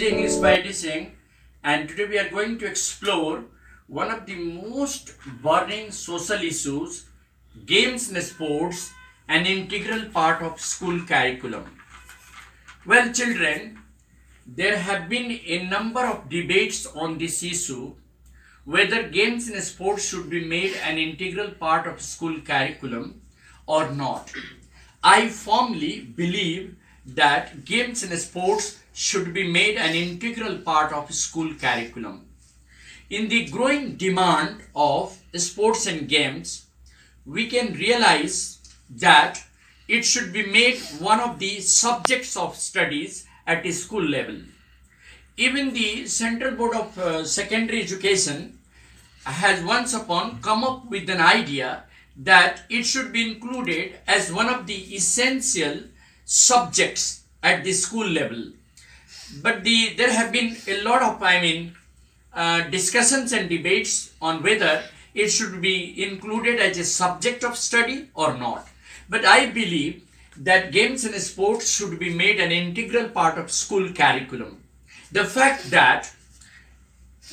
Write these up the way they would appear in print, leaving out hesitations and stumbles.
is English by Singh, and today we are going to explore one of the most burning social issues, games and sports, an integral part of school curriculum. Well, children, there have been a number of debates on this issue, whether games and sports should be made an integral part of school curriculum or not. I firmly believe that games and sports should be made an integral part of school curriculum. In the growing demand of sports and games, we can realize that it should be made one of the subjects of studies at a school level. Even the Central Board of Secondary Education has once upon come up with an idea that it should be included as one of the essential subjects at the school level. But there have been a lot of discussions and debates on whether it should be included as a subject of study or not. But I believe that games and sports should be made an integral part of school curriculum. The fact that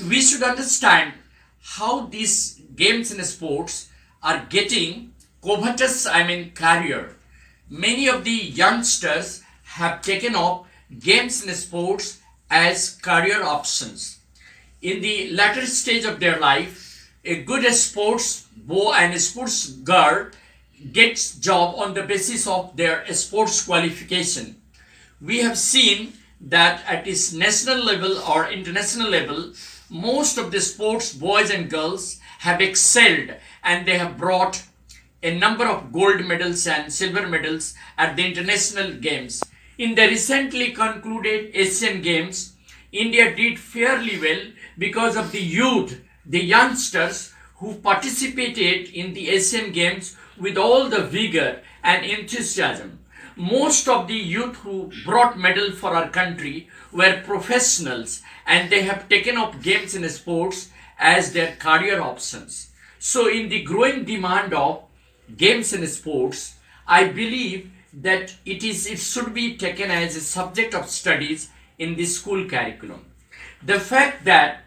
we should understand how these games and sports are getting covetous career. Many of the youngsters have taken up games and sports as career options. In the latter stage of their life, a good sports boy and a sports girl gets job on the basis of their sports qualification. We have seen that at this national level or international level, most of the sports boys and girls have excelled, and they have brought a number of gold medals and silver medals at the international games. In the recently concluded Asian Games, India did fairly well because of the youth, the youngsters who participated in the Asian Games with all the vigor and enthusiasm. Most of the youth who brought medal for our country were professionals, and they have taken up games and sports as their career options. So in the growing demand of games and sports, I believe that it should be taken as a subject of studies in the school curriculum. The fact that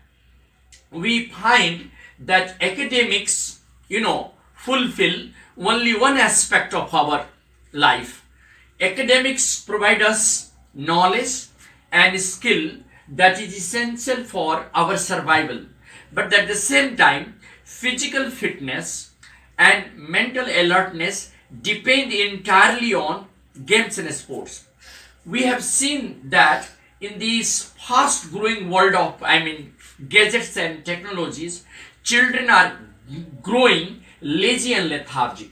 we find that academics, fulfill only one aspect of our life. Academics provide us knowledge and skill that is essential for our survival. But at the same time, physical fitness and mental alertness depend entirely on games and sports. We have seen that in this fast growing world of gadgets and technologies, children are growing lazy and lethargic.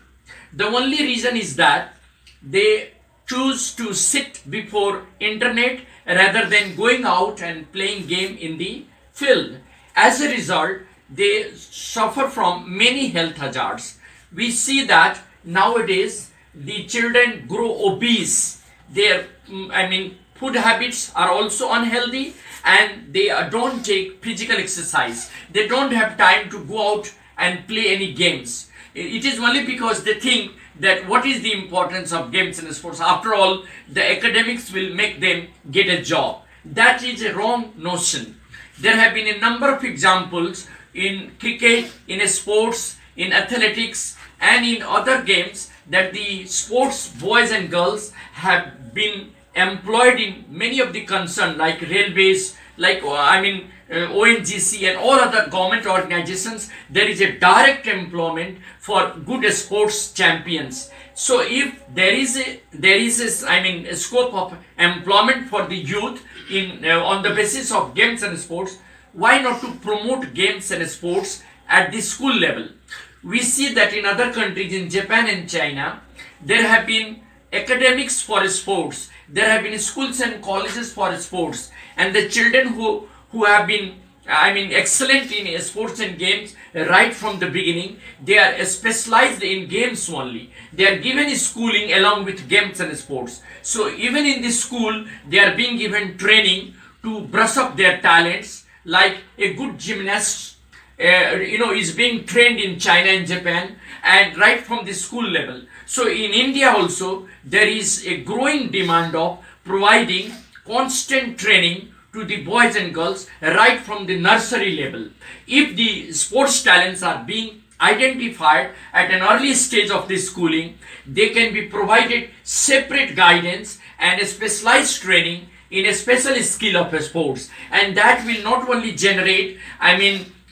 The only reason is that they choose to sit before internet rather than going out and playing game in the field. As a result, they suffer from many health hazards. We see that nowadays the children grow obese. Their food habits are also unhealthy, and they don't take physical exercise. They don't have time to go out and play any games. It is only because they think that what is the importance of games and sports? After all, the academics will make them get a job. That is a wrong notion. There have been a number of examples in cricket, in sports, in athletics, and in other games that the sports boys and girls have been employed in many of the concern like railways, like ONGC and all other government organizations. There is a direct employment for good sports champions. So if there is a scope of employment for the youth on the basis of games and sports, why not to promote games and sports at the school level? We see that in other countries, in Japan and China, there have been academics for sports. There have been schools and colleges for sports, and the children who have been excellent in sports and games right from the beginning, they are specialized in games only. They are given schooling along with games and sports. So even in the school, they are being given training to brush up their talents. Like a good gymnast, is being trained in China and Japan, and right from the school level. So in India also, there is a growing demand of providing constant training to the boys and girls right from the nursery level. If the sports talents are being identified at an early stage of the schooling, they can be provided separate guidance and a specialized training in a special skill of sports, and that will not only generate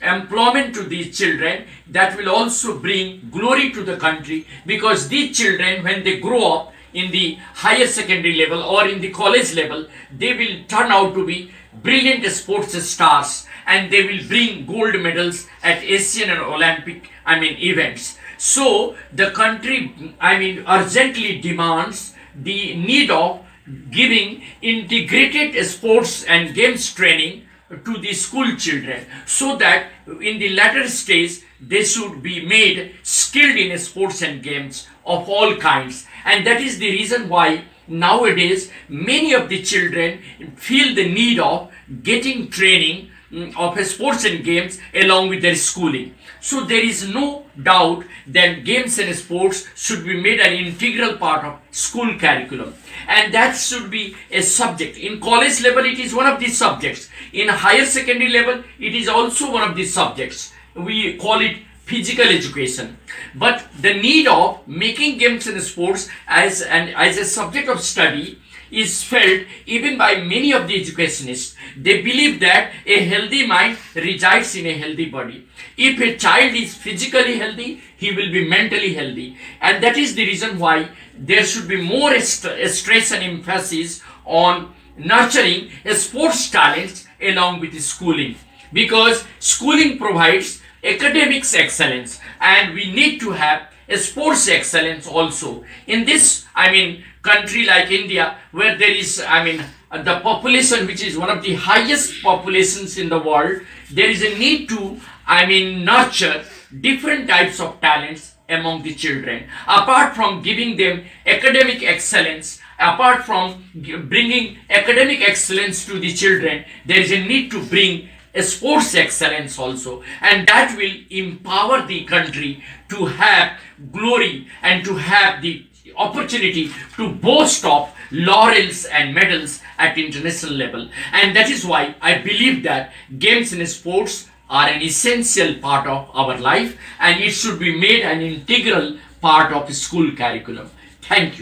employment to these children, that will also bring glory to the country, because these children, when they grow up in the higher secondary level or in the college level, they will turn out to be brilliant sports stars, and they will bring gold medals at Asian and Olympic events. So the country urgently demands the need of giving integrated sports and games training to the school children, so that in the latter stage they should be made skilled in sports and games of all kinds. And that is the reason why nowadays many of the children feel the need of getting training of sports and games along with their schooling. So there is no doubt that games and sports should be made an integral part of school curriculum, and that should be a subject. In college level it is one of the subjects, in higher secondary level it is also one of the subjects. We call it physical education. But the need of making games and sports as a subject of study is felt even by many of the educationists. They believe that a healthy mind resides in a healthy body. If a child is physically healthy, he will be mentally healthy. And that is the reason why there should be more stress and emphasis on nurturing sports talents along with schooling. Because schooling provides academics excellence, and we need to have a sports excellence also. In this, country like India, where there is, the population which is one of the highest populations in the world, there is a need to, nurture different types of talents among the children. Apart from giving them academic excellence, apart from bringing academic excellence to the children, there is a need to bring a sports excellence also, and that will empower the country to have glory and to have the opportunity to boast of laurels and medals at international level. And that is why I believe that games and sports are an essential part of our life, and it should be made an integral part of school curriculum. Thank you.